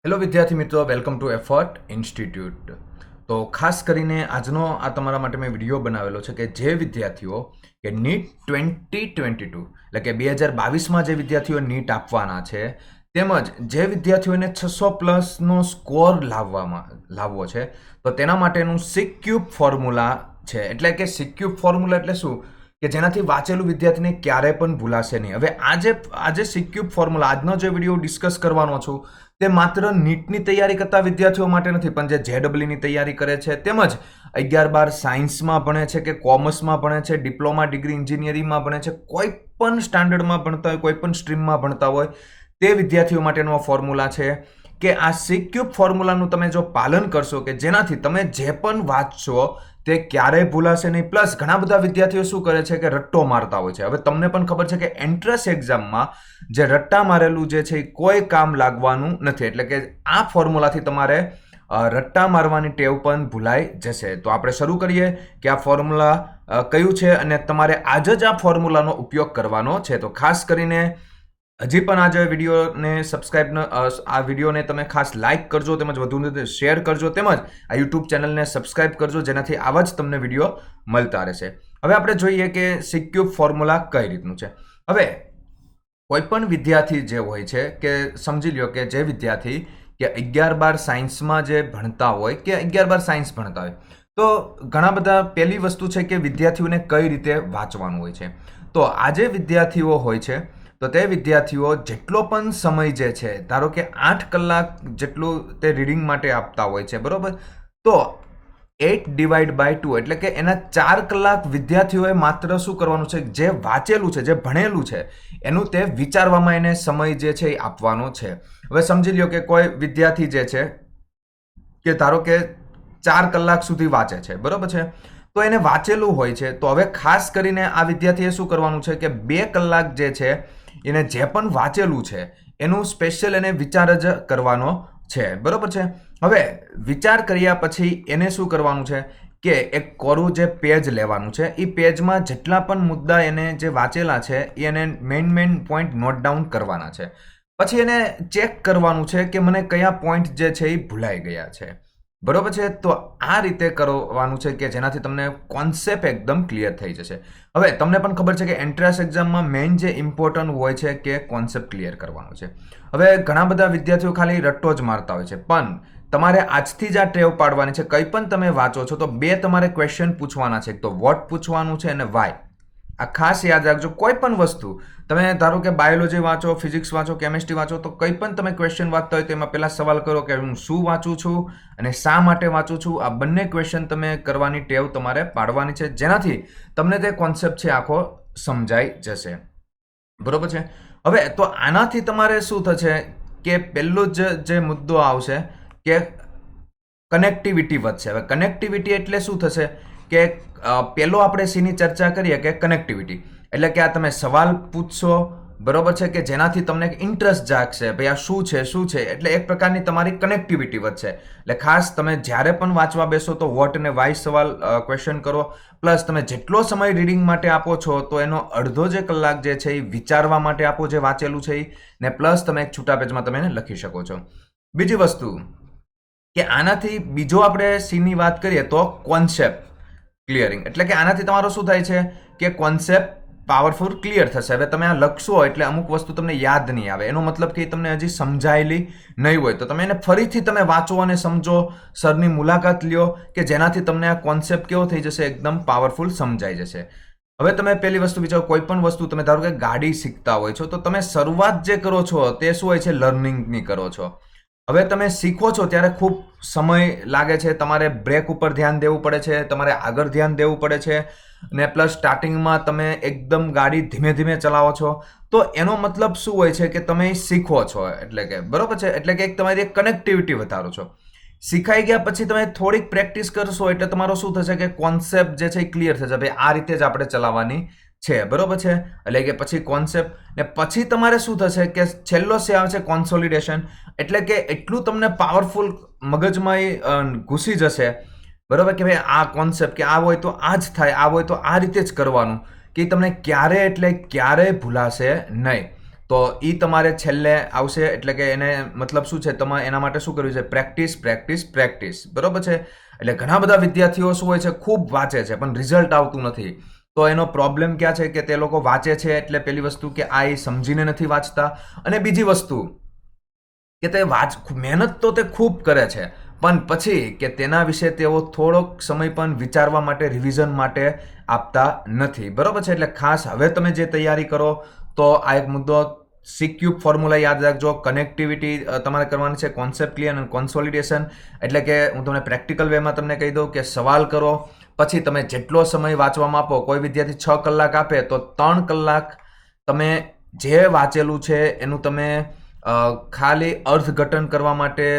Hello વિદ્યાર્થી મિત્રો, welcome to effort institute. તો ખાસ કરીને આજનો આ તમારા માટે મેં વિડીયો બનાવેલો છે કે જે વિદ્યાર્થીઓ કે નીટ 2022 એટલે કે 2022માં જે વિદ્યાર્થીઓ નીટ આપવાના છે, તેમજ જે વિદ્યાર્થીઓને 600+ સ્કોર લાવવો છે, તો તેના માટેનું સિક્યુબ ફોર્મ્યુલા છે. એટલે કે સિક્યુબ ફોર્મ્યુલા એટલે શું કે જેનાથી વાંચેલું વિદ્યાર્થીને ક્યારે પણ ભૂલાશે નહીં. હવે આજે સિક્યુબ ફોર્મ્યુલા, આજનો જે વિડીયો ડિસ્કસ કરવાનો છું, તે માત્ર નીટની તૈયારી કરતા વિદ્યાર્થીઓ માટે નથી, પણ જે જેડબલની તૈયારી કરે છે, તેમજ 11-12 સાયન્સમાં ભણે છે કે કોમર્સમાં ભણે છે, ડિપ્લોમા ડિગ્રી એન્જિનિયરિંગમાં ભણે છે, કોઈ પણ સ્ટાન્ડર્ડમાં ભણતા હોય, કોઈ પણ સ્ટ્રીમમાં ભણતા હોય, તે વિદ્યાર્થીઓ માટેનો ફોર્મ્યુલા છે કે આ સિક્યુબ ફોર્મ્યુલાનું તમે જો પાલન કરશો કે જેનાથી તમે જે પણ વાંચશો તે ક્યારેય ભૂલાશે નહીં. પ્લસ ઘણા બધા વિદ્યાર્થીઓ શું કરે છે કે રટ્ટો મારતા હોય છે. હવે તમને પણ ખબર છે કે એન્ટ્રન્સ એક્ઝામમાં જે રટ્ટા મારેલું જે છે એ કોઈ કામ લાગવાનું નથી. એટલે કે આ ફોર્મ્યુલાથી તમારે રટ્ટા મારવાની ટેવ પણ ભૂલાઈ જશે. તો આપણે શરૂ કરીએ કે આ ફોર્મ્યુલા કયું છે અને તમારે આજે જ આ ફોર્મ્યુલાનો ઉપયોગ કરવાનો છે. તો ખાસ કરીને હજી પણ આજે વિડીયોને સબસ્ક્રાઇબ આ વિડીયોને તમે ખાસ લાઇક કરજો, તેમજ વધુને શેર કરજો, તેમજ આ યુટ્યુબ ચેનલને સબસ્ક્રાઇબ કરજો, જેનાથી આવા જ તમને વિડીયો મળતા રહેશે. હવે આપણે જોઈએ કે સિક્યુબ ફોર્મ્યુલા કઈ રીતનું છે. હવે કોઈ પણ વિદ્યાર્થી જે હોય છે કે સમજી લ્યો કે જે વિદ્યાર્થી કે 11-12 સાયન્સમાં જે ભણતા હોય કે 11-12 સાયન્સ ભણતા હોય, તો ઘણા બધા પહેલી વસ્તુ છે કે વિદ્યાર્થીઓને કઈ રીતે વાંચવાનું હોય છે. તો આ જે વિદ્યાર્થીઓ હોય છે, તો તે વિદ્યાર્થીઓ જેટલો પણ સમય જે છે, ધારો કે 8 કલાક જેટલું તે રીડિંગ માટે આપતા હોય છે, બરોબર, તો 8/2 એટલે કે એના 4 કલાક વિદ્યાર્થીઓએ માત્ર શું કરવાનું છે, જે વાંચેલું છે, જે ભણેલું છે, એનું તે વિચારવામાં એને સમય જે છે એ આપવાનો છે. હવે સમજી લ્યો કે કોઈ વિદ્યાર્થી જે છે કે ધારો કે 4 કલાક સુધી વાંચે છે, બરોબર છે, તો એને વાંચેલું હોય છે. તો હવે ખાસ કરીને આ વિદ્યાર્થીએ શું કરવાનું છે કે 2 કલાક જે છે એને જે પણ વાંચેલું છે એનું સ્પેશિયલ એને વિચાર જ કરવાનો છે, બરોબર છે. હવે વિચાર કર્યા પછી એને શું કરવાનું છે કે એક કોરું જે પેજ લેવાનું છે, એ પેજમાં જેટલા પણ મુદ્દા એને જે વાંચેલા છે એ એને મેઇન પોઈન્ટ નોટ ડાઉન કરવાના છે. પછી એને ચેક કરવાનું છે કે મને કયા પોઈન્ટ જે છે એ ભૂલાઈ ગયા છે, બરોબર છે. તો આ રીતે કરવાનું છે કે જેનાથી તમને કોન્સેપ્ટ એકદમ ક્લિયર થઈ જશે. હવે તમને પણ ખબર છે કે એન્ટ્રન્સ એક્ઝામમાં મેઇન જે ઇમ્પોર્ટન્ટ હોય છે કે કોન્સેપ્ટ ક્લિયર કરવાનો છે. હવે ઘણા બધા વિદ્યાર્થીઓ ખાલી રટ્ટો જ મારતા હોય છે, પણ તમારે આજથી જ આ ટેવ પાડવાની છે. કંઈ પણ તમે વાંચો છો તો 2 તમારે ક્વેશ્ચન પૂછવાના છે, તો વોટ પૂછવાનું છે અને વાય. આ ખાસ યાદ રાખજો. કોઈ પણ વસ્તુ તમે ધારો કે બાયોલોજી વાંચો, ફિઝિક્સ વાંચો, કેમિસ્ટ્રી વાંચો, તો કંઈ પણ તમે ક્વેશ્ચન વાંચતા હોય તો એમાં પહેલા સવાલ કરો કે હું શું વાંચું છું અને શા માટે વાંચું છું. આ બંને ક્વેશ્ચન તમે કરવાની ટેવ તમારે પાડવાની છે, જેનાથી તમને તે કોન્સેપ્ટ છે આખો સમજાઈ જશે, બરોબર છે. હવે તો આનાથી તમારે શું થશે કે પહેલો જ જે મુદ્દો આવશે કે કનેક્ટિવિટી વધશે. હવે કનેક્ટિવિટી એટલે શું થશે કે પહેલો આપણે સીની ચર્ચા કરીએ કે કનેક્ટિવિટી એટલે કે આ તમે સવાલ પૂછશો, બરોબર છે, કે જેનાથી તમને ઇન્ટરેસ્ટ જાગશે, ભાઈ આ શું છે, એટલે એક પ્રકારની તમારી કનેક્ટિવિટી વધશે. એટલે ખાસ તમે જ્યારે પણ વાંચવા બેસો તો વોટ અને વાય સવાલ ક્વેશ્ચન કરો. પ્લસ તમે જેટલો સમય રીડિંગ માટે આપો છો તો એનો અડધો જે કલાક જે છે એ વિચારવા માટે આપો, જે વાંચેલું છે એ, ને પ્લસ તમે એક છૂટા પેજમાં તમે એને લખી શકો છો. બીજી વસ્તુ કે આનાથી બીજો આપણે સીની વાત કરીએ તો કોન્સેપ્ટ ક્લિયરિંગ, એટલે કે આનાથી તમારો શું થાય છે કે કોન્સેપ્ટ પાવરફુલ ક્લિયર થશે. હવે તમે આ લખશો એટલે અમુક વસ્તુ તમને યાદ નહીં આવે, એનો મતલબ કે તમને હજી સમજાયેલી નહીં હોય, તો તમે એને ફરીથી તમે વાંચો અને સમજો, સરની મુલાકાત લ્યો, કે જેનાથી તમને આ કોન્સેપ્ટ કેવો થઈ જશે, એકદમ પાવરફુલ સમજાઈ જશે. હવે તમે પહેલી વસ્તુ વિચારો, કોઈ પણ વસ્તુ તમે ધારો કે ગાડી શીખતા હોય છો, તો તમે શરૂઆત જે કરો છો તે શું હોય છે, લર્નિંગની કરો છો. હવે તમે શીખો છો ત્યારે ખૂબ સમય લાગે છે, તમારે બ્રેક ઉપર ધ્યાન દેવું પડે છે, તમારે આગળ ધ્યાન દેવું પડે છે, ને પ્લસ સ્ટાર્ટિંગમાં તમે એકદમ ગાડી ધીમે ધીમે ચલાવો છો. તો એનો મતલબ શું હોય છે કે તમે શીખો છો, એટલે કે બરોબર છે, એટલે કે તમારી કનેક્ટિવિટી વધારો છો. શીખાઈ ગયા પછી તમે થોડીક પ્રેક્ટિસ કરશો એટલે તમારો શું થશે કે કોન્સેપ્ટ જે છે એ ક્લિયર થશે, ભાઈ આ રીતે જ આપણે ચલાવવાની છે, બરોબર છે. એટલે કે પછી કોન્સેપ્ટ, ને પછી તમારે શું થશે કે છેલ્લો સે આવે છે કોન્સોલિડેશન, એટલે કે એટલું તમને પાવરફુલ મગજમાં ઘૂસી જશે, બરોબર, કે ભાઈ આ કોન્સેપ્ટ કે આ હોય તો આ જ થાય, આ હોય તો આ રીતે જ કરવાનું, કે તમને ક્યારેય ભૂલાશે નહીં. તો એ તમારે છેલ્લે આવશે, એટલે કે એને મતલબ શું છે, તમારે એના માટે શું કર્યું છે, પ્રેક્ટિસ પ્રેક્ટિસ પ્રેક્ટિસ, બરોબર છે. એટલે ઘણા બધા વિદ્યાર્થીઓ શું હોય છે, ખૂબ વાંચે છે પણ રિઝલ્ટ આવતું નથી. તો એનો પ્રોબ્લેમ ક્યાં છે કે તે લોકો વાંચે છે એટલે પેલી વસ્તુ કે આ એ સમજીને નથી વાંચતા, અને બીજી વસ્તુ કે તે મહેનત તો તે ખૂબ કરે છે પણ પછી કે તેના વિશે તેઓ થોડોક સમય પણ વિચારવા માટે, રિવિઝન માટે આપતા નથી, બરોબર છે. એટલે ખાસ હવે તમે જે તૈયારી કરો તો આ એક મુદ્દો, CQ ફોર્મ્યુલા યાદ રાખજો, કનેક્ટિવિટી તમારે કરવાની છે, કોન્સેપ્ટ ક્લિયર અને કોન્સોલિડેશન. એટલે કે હું તમને પ્રેક્ટિકલ વેમાં તમને કહી દઉં કે સવાલ કરો, પછી તમે જેટલો સમય વાંચવામાં આપો, કોઈ વિદ્યાર્થી 6 કલાક આપે તો 3 કલાક તમે જે વાંચેલું છે એનું તમે ખાલી અર્થઘટન કરવા માટે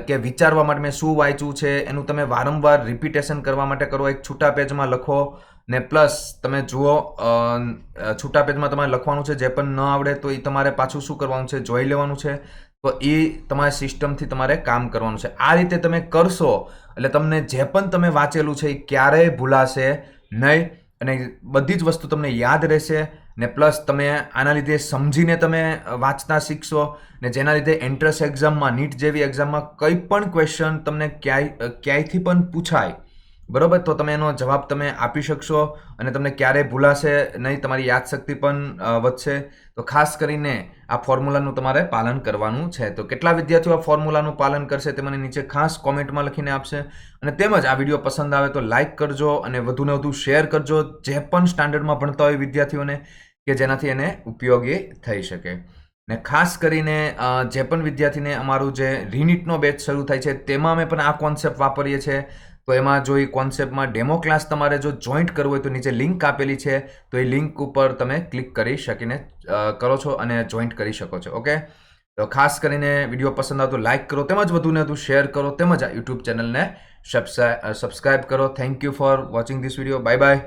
કે વિચારવા માટે મેં શું વાંચ્યું છે એનું તમે વારંવાર રિપીટેશન કરવા માટે કરો. એક છૂટા પેજમાં લખો ને પ્લસ તમે જુઓ, છૂટા પેજમાં તમારે લખવાનું છે, જે પણ ન આવડે તો એ તમારે પાછું શું કરવાનું છે, જોઈ લેવાનું છે. તો એ તમારા સિસ્ટમથી તમારે કામ કરવાનું છે. આ રીતે તમે કરશો એટલે તમને જે પણ તમે વાંચેલું છે એ ક્યારેય ભૂલાશે નહીં, અને બધી જ વસ્તુ તમને યાદ રહેશે. ને પ્લસ તમે આના લીધે સમજીને તમે વાંચતા શીખશો, ને જેના લીધે એન્ટ્રન્સ એક્ઝામમાં, નીટ જેવી એક્ઝામમાં કંઈ પણ ક્વેશ્ચન તમને ક્યાંયથી પણ પૂછાય, બરોબર, તો તમે એનો જવાબ તમે આપી શકશો અને તમને ક્યારેય ભૂલાશે નહીં, તમારી યાદશક્તિ પણ વધશે. તો ખાસ કરીને આ ફોર્મ્યુલાનું તમારે પાલન કરવાનું છે. તો કેટલા વિદ્યાર્થીઓ આ ફોર્મ્યુલાનું પાલન કરશે તે મને નીચે ખાસ કોમેન્ટમાં લખીને આપશે. અને તેમજ આ વિડીયો પસંદ આવે તો લાઇક કરજો અને વધુને વધુ શેર કરજો જે પણ સ્ટાન્ડર્ડમાં ભણતા હોય વિદ્યાર્થીઓને, કે જેનાથી એને ઉપયોગી થઈ શકે. ને ખાસ કરીને જે પણ વિદ્યાર્થીને અમારું જે રીનીટનો બેચ શરૂ થાય છે તેમાં અમે પણ આ કોન્સેપ્ટ વાપરીએ છીએ. તો એમાં જો એ કોન્સેપ્ટમાં ડેમો ક્લાસ તમારે જો જોઈન્ટ કરવું હોય તો નીચે લિંક આપેલી છે, તો એ લિંક ઉપર તમે ક્લિક કરી શકીને કરો છો અને જોઈન્ટ કરી શકો છો. ઓકે, તો ખાસ કરીને વિડીયો પસંદ આવે તો લાઇક કરો, તેમજ વધુને વધુ શેર કરો, તેમજ આ યુટ્યુબ ચેનલને સબસ્ક્રાઈબ કરો. Thank you for watching this video. Bye bye.